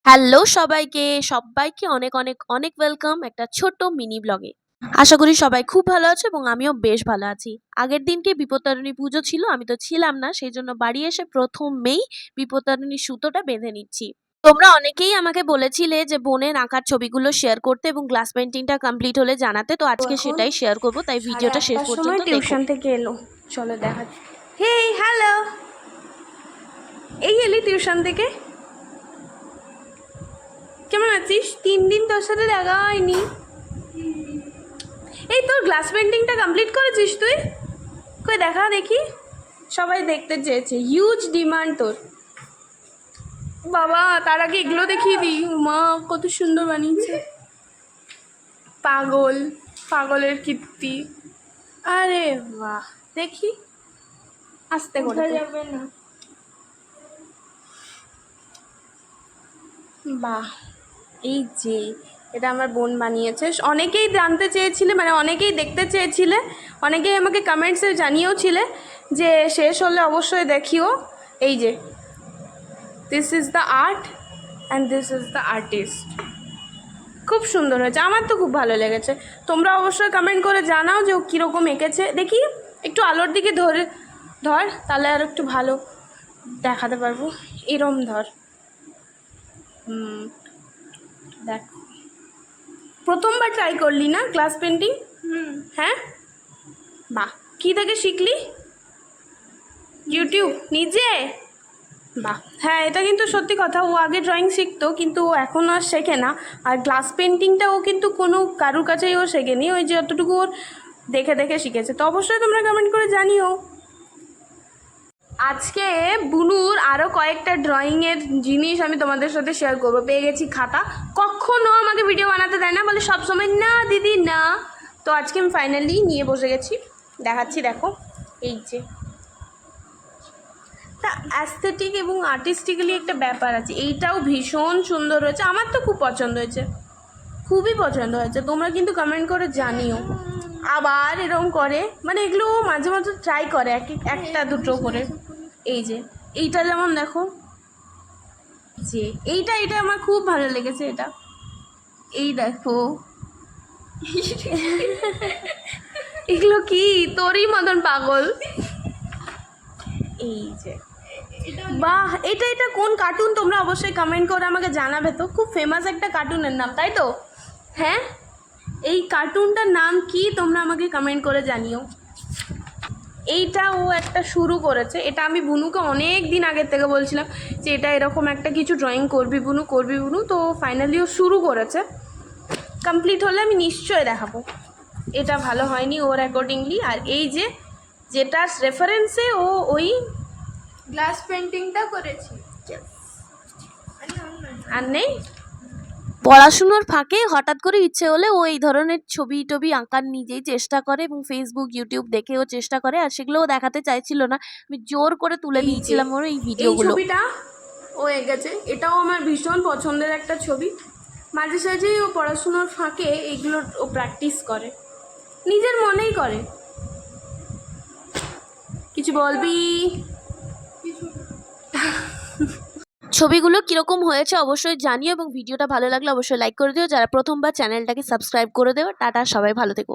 Hello সবাইকে, সবাইকে অনেক, অনেক, অনেক ওয়েলকাম একটা ছোট্ট মিনি ব্লগে। আশা করি সবাই খুব ভালো আছো এবং আমিও বেশ ভালো আছি। আগের দিনকে বিপত্তারিণী পুজো ছিল, আমি তো ছিলাম না। সেইজন্য বাড়ি এসে প্রথমেই বিপত্তারিণীর সুতোটা বেঁধে নিচ্ছি। তোমরা অনেকেই আমাকে বলেছিলে যে বোনের আঁকার ছবিগুলো শেয়ার করতে এবং গ্লাস পেইন্টিংটা কমপ্লিট হলে জানাতে। তো আজকে এখন সেটাই শেয়ার করব, তাই ভিডিওটা শেষ 8:30 পর্যন্ত সময় দেখো। টিউশন থেকে এলো। চলো দেখা। হেই হ্যালো, এই এলি টিউশন থেকে? কেমন আছিস? 3 দিন তোর সাথে দেখা হয়নি। এই তোর গ্লাস পেন্টিংটা কমপ্লিট করেছিস তুই? কই দেখা দেখি। সবাই দেখতে চেয়েছে, হিউজ ডিমান্ড তোর। বাবা তার আগে এগুলো দেখিয়ে দিই। মা কত সুন্দর বানিয়েছে। পাগল, পাগলের কীর্তি। আরে বাহ, দেখি আস্তে করে যাবে না। বাহ, এই যে এটা আমার বোন বানিয়েছে। অনেকেই জানতে চেয়েছিলে, মানে অনেকেই দেখতে চেয়েছিলে, অনেকেই আমাকে কমেন্টসে জানিয়েও ছিলে যে শেষ হলে অবশ্যই দেখিও। এই যে this is the art and this is the artist. খুব সুন্দর হয়েছে, আমার তো খুব ভালো লেগেছে। তোমরা অবশ্যই কমেন্ট করে জানাও যে ও কীরকম এঁকেছে। দেখি একটু আলোর দিকে ধর, তাহলে আর একটু ভালো দেখাতে পারবো। এরম ধর। দেখ, প্রথমবার ট্রাই করলি না গ্লাস পেন্টিং? হ্যাঁ, বাহ। কী থেকে শিখলি? ইউটিউব নিজে? বাহ, হ্যাঁ এটা কিন্তু সত্যি কথা। ও আগে ড্রয়িং শিখতো, কিন্তু ও এখন আর শেখে না। আর গ্লাস পেন্টিংটা ও কিন্তু কোনো কারুর কাছেই ও শেখেনি, ওই যে যতটুকু ওর দেখে দেখে শিখেছে। তো অবশ্যই তোমরা কমেন্ট করে জানিও। আজকে বুনুর আরও কয়েকটা ড্রয়িংয়ের জিনিস আমি তোমাদের সাথে শেয়ার করবো। পেয়ে গেছি খাতা। কখনও আমাকে ভিডিও বানাতে দেয় না, বলে সবসময় না দিদি না। তো আজকে আমি ফাইনালি নিয়ে বসে গেছি, দেখাচ্ছি দেখো। এই যে তা অ্যাস্থেটিক এবং আর্টিস্টিক্যালি একটা ব্যাপার আছে। এইটাও ভীষণ সুন্দর হয়েছে, আমার তো খুব পছন্দ হয়েছে, খুবই পছন্দ হয়েছে। তোমরা কিন্তু কমেন্ট করে জানিও। আবার এরকম করে, মানে এগুলো মাঝে মাঝে ট্রাই করে একটা দুটো করে। এই যে এইটা যেমন দেখো, যে এইটা আমার খুব ভালো লেগেছে। এটা এই দেখো এগুলো কি তোরই মতন পাগল। এই যে বাহ, এটা কোন কার্টুন তোমরা অবশ্যই কমেন্ট করে আমাকে জানাবে। তো খুব ফেমাস একটা কার্টুনের নাম, তাই তো? হ্যাঁ, এই কার্টুনটার নাম কি তোমরা আমাকে কমেন্ট করে জানিও। এইটা ও একটা শুরু করেছে। এটা আমি বুনুকে অনেক দিন আগের থেকে বলছিলাম যে এটা এরকম একটা কিছু ড্রয়িং করবি বুনু, করবি বুনু। তো ফাইনালি ও শুরু করেছে। কমপ্লিট হলে আমি নিশ্চয় দেখাবো। এটা ভালো হয়নি ওর অ্যাকর্ডিংলি। আর এই যে যেটার রেফারেন্সে ও ওই গ্লাস পেন্টিংটা করেছি। আর নেই। পড়াশুনোর ফাঁকে হঠাৎ করে ইচ্ছে হলে ও এই ধরনের ছবি টবি আঁকার নিজেই চেষ্টা করে এবং ফেসবুক ইউটিউব দেখেও চেষ্টা করে। আর সেগুলোও দেখাতে চাইছিল না, আমি জোর করে তুলে দিয়েছিলাম ওর এই এই ভিডিওগুলো। ছবিটা ও এঁকেছে, এটাও আমার ভীষণ পছন্দের একটা ছবি। মাঝে সাঝেই ও পড়াশুনোর ফাঁকে এইগুলো ও প্র্যাকটিস করে, নিজের মনেই করে। কিছু বলবি? ছবিগুলো কিরকম হয়েছে অবশ্যই জানিও এবং ভিডিওটা ভালো লাগলে অবশ্যই লাইক করে দিও। যারা প্রথমবার চ্যানেলটাকে সাবস্ক্রাইব করে দেও। টাটা, সবাই ভালো থেকো।